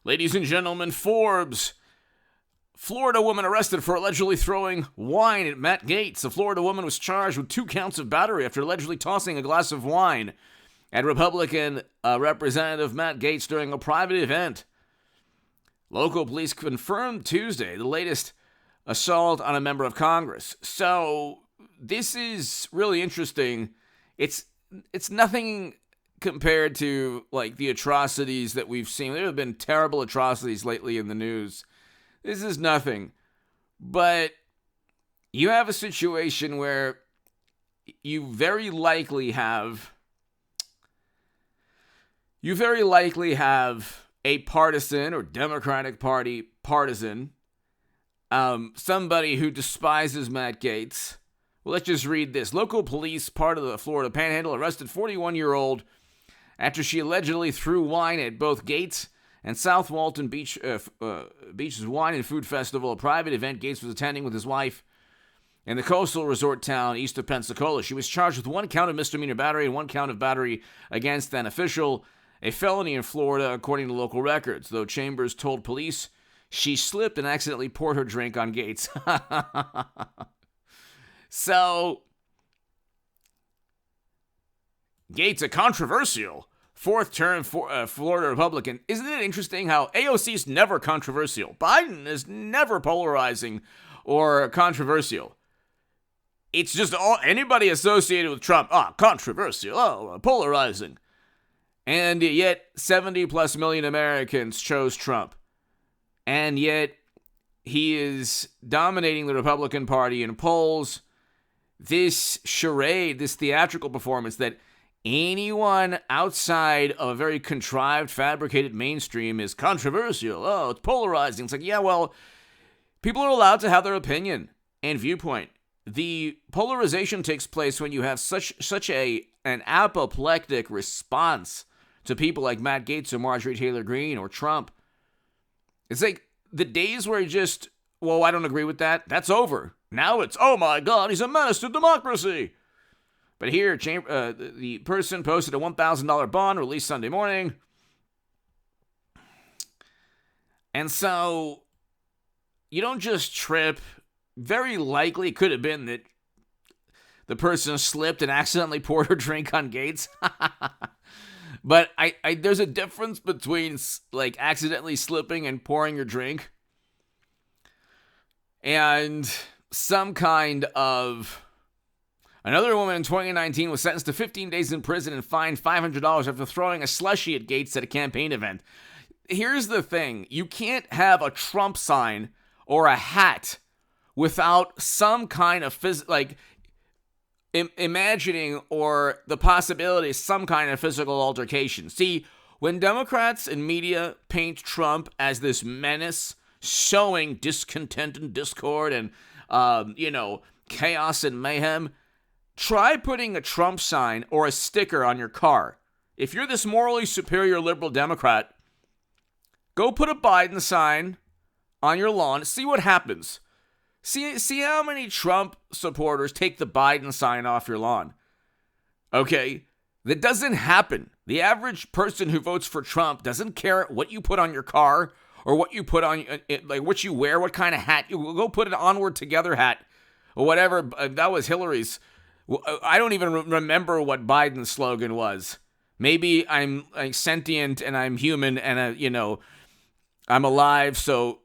Ladies and gentlemen, Forbes. Florida woman arrested for allegedly throwing wine at Matt Gaetz. The Florida woman was charged with 2 counts of battery after allegedly tossing a glass of wine at Republican Representative Matt Gaetz during a private event. Local police confirmed Tuesday the latest assault on a member of Congress. So this is really interesting. It's nothing compared to like the atrocities that we've seen. There have been terrible atrocities lately in the news. This is nothing. But you have a situation where you very likely have a partisan or Democratic Party partisan, somebody who despises Matt Gaetz. Well, let's just read this. Local police, part of the Florida Panhandle, arrested 41-year-old after she allegedly threw wine at both Gaetz and South Walton Beach's Wine and Food Festival, a private event Gaetz was attending with his wife in the coastal resort town east of Pensacola. She was charged with 1 count of misdemeanor battery and 1 count of battery against an official, a felony in Florida, according to local records. Though Chambers told police she slipped and accidentally poured her drink on Gaetz. So, Gaetz, a controversial fourth-term Florida Republican. Isn't it interesting how AOC is never controversial? Biden is never polarizing or controversial. It's just anybody associated with Trump. Controversial. Polarizing. And yet, 70-plus million Americans chose Trump. And yet, he is dominating the Republican Party in polls. This charade, this theatrical performance that anyone outside of a very contrived, fabricated mainstream is controversial. It's polarizing. It's like, yeah, well, people are allowed to have their opinion and viewpoint. The polarization takes place when you have such an apoplectic response to people like Matt Gaetz or Marjorie Taylor Greene or Trump. It's like the days where you just, well, I don't agree with that. That's over. Now it's, oh my God, he's a menace to democracy. But here, the person posted a $1,000 bond released Sunday morning. And so, you don't just trip. Very likely it could have been that the person slipped and accidentally poured her drink on Gaetz. But there's a difference between like accidentally slipping and pouring your drink and some kind of... Another woman in 2019 was sentenced to 15 days in prison and fined $500 after throwing a slushie at Gaetz at a campaign event. Here's the thing. You can't have a Trump sign or a hat without some kind of imagining or the possibility of some kind of physical altercation. See, when Democrats and media paint Trump as this menace, showing discontent and discord and, chaos and mayhem, try putting a Trump sign or a sticker on your car. If you're this morally superior liberal Democrat, go put a Biden sign on your lawn. See what happens. See how many Trump supporters take the Biden sign off your lawn. Okay? That doesn't happen. The average person who votes for Trump doesn't care what you put on your car or what you put on, like what you wear, what kind of hat. You go put an Onward Together hat or whatever. That was Hillary's. I don't even remember what Biden's slogan was. Maybe I'm sentient and I'm human and, I'm alive, so,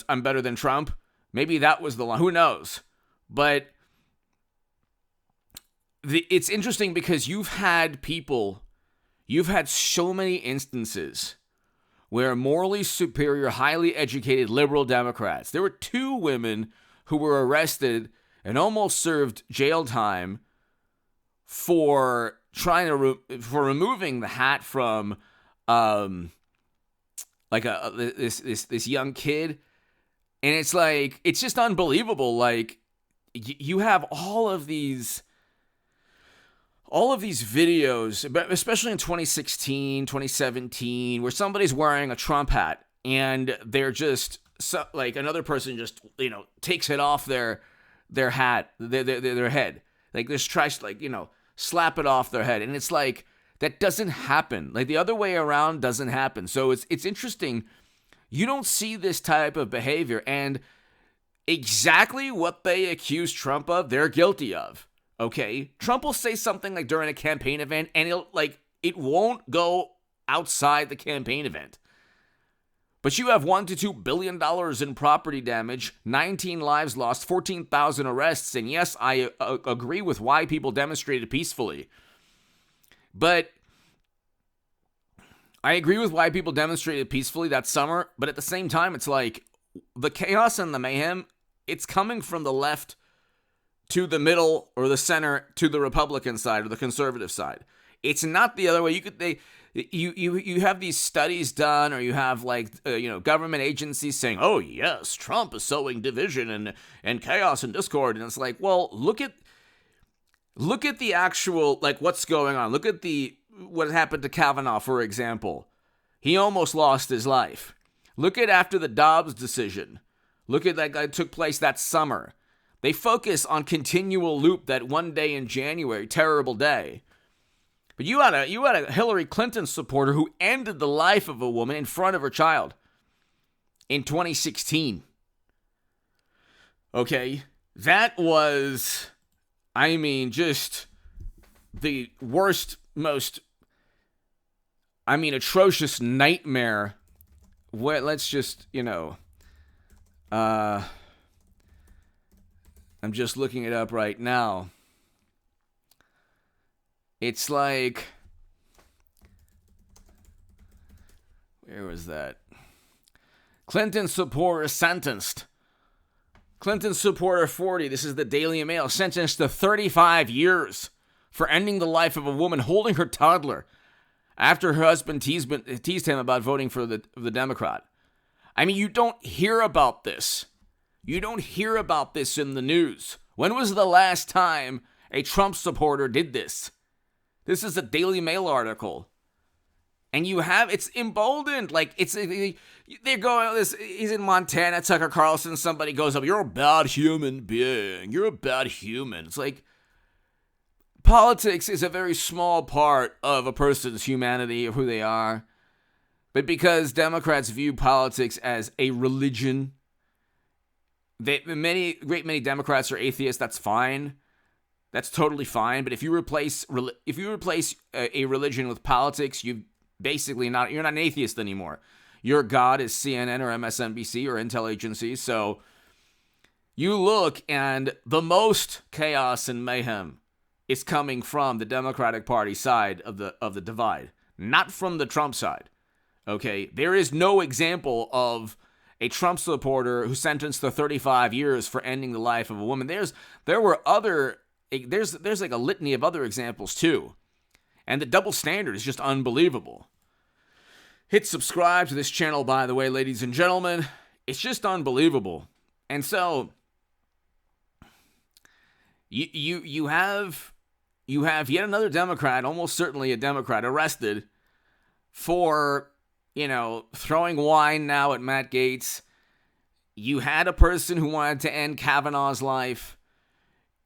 I'm better than Trump. Maybe that was the line. Who knows? But it's interesting because you've had so many instances where morally superior, highly educated liberal Democrats, there were 2 women who were arrested and almost served jail time for for removing the hat from this young kid. And it's like, it's just unbelievable. Like, you have all of these videos, but especially in 2016, 2017, where somebody's wearing a Trump hat and they're just another person just, takes it off their hat, their head. Like, just tries to, slap it off their head. And it's like, that doesn't happen. Like, the other way around doesn't happen. So it's interesting You don't see this type of behavior, and exactly what they accuse Trump of, they're guilty of. Okay? Trump will say something like during a campaign event, and it won't go outside the campaign event. But you have $1 to $2 billion in property damage, 19 lives lost, 14,000 arrests, and yes, I agree with why people demonstrated peacefully. But I agree with why people demonstrated peacefully that summer, but at the same time, it's like the chaos and the mayhem, it's coming from the left to the middle or the center to the Republican side or the conservative side. It's not the other way. You have these studies done, or you have government agencies saying, "Oh yes, Trump is sowing division and chaos and discord," and it's like, well, look at the actual what's going on. Look at what happened to Kavanaugh, for example. He almost lost his life. Look at after the Dobbs decision. Look at that took place that summer. They focus on continual loop that one day in January, terrible day. But you had a Hillary Clinton supporter who ended the life of a woman in front of her child in 2016. Okay, that was, just the worst, most, atrocious nightmare. Let's just, I'm just looking it up right now. It's like, where was that? Clinton supporter sentenced. Clinton supporter 40, this is the Daily Mail, sentenced to 35 years for ending the life of a woman holding her toddler after her husband teased him about voting for the Democrat. You don't hear about this. You don't hear about this in the news. When was the last time a Trump supporter did this? This is a Daily Mail article. And it's emboldened. They're going, he's in Montana, Tucker Carlson, somebody goes up, "You're a bad human being. You're a bad human." It's like, politics is a very small part of a person's humanity, of who they are. But because Democrats view politics as a religion, many Democrats are atheists, that's fine. That's totally fine. But if you replace a religion with politics, you're not an atheist anymore. Your God is CNN or MSNBC or intel agencies. So you look, and the most chaos and mayhem is coming from the Democratic Party side of the divide, not from the Trump side. Okay, there is no example of a Trump supporter who sentenced to 35 years for ending the life of a woman. There's like a litany of other examples too. And the double standard is just unbelievable. Hit subscribe to this channel, by the way, ladies and gentlemen. It's just unbelievable. And so you have yet another Democrat, almost certainly a Democrat, arrested for, throwing wine now at Matt Gaetz. You had a person who wanted to end Kavanaugh's life.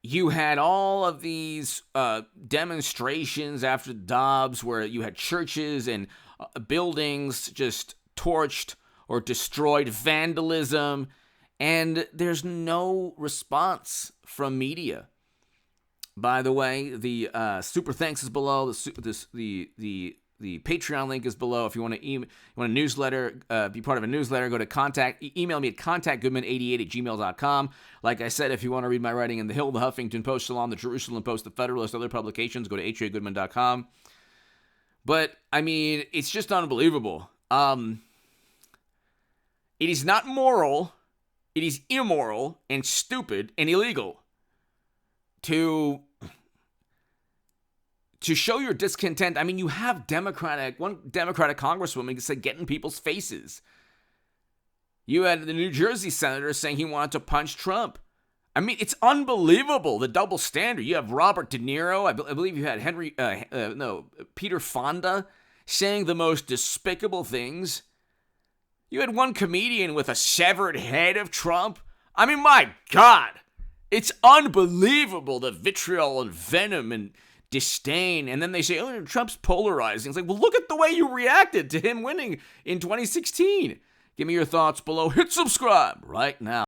You had all of these demonstrations after Dobbs where you had churches and buildings just torched or destroyed, vandalism, and there's no response from media. By the way, the super thanks is below. The Patreon link is below. If you want a newsletter, be part of a newsletter, go to email me at contactgoodman88@gmail.com. Like I said, if you want to read my writing in The Hill, The Huffington Post, Salon, The Jerusalem Post, The Federalist, other publications, go to hagoodman.com. But, it's just unbelievable. It is not moral, it is immoral and stupid and illegal to show your discontent. You have one Democratic congresswoman said, "Get in people's faces." You had the New Jersey senator saying he wanted to punch Trump. It's unbelievable, the double standard. You have Robert De Niro, I believe you had Peter Fonda saying the most despicable things. You had one comedian with a severed head of Trump. My God, it's unbelievable, the vitriol and venom and disdain. And then they say, "Oh, Trump's polarizing." It's like, well, look at the way you reacted to him winning in 2016. Give me your thoughts below. Hit subscribe right now.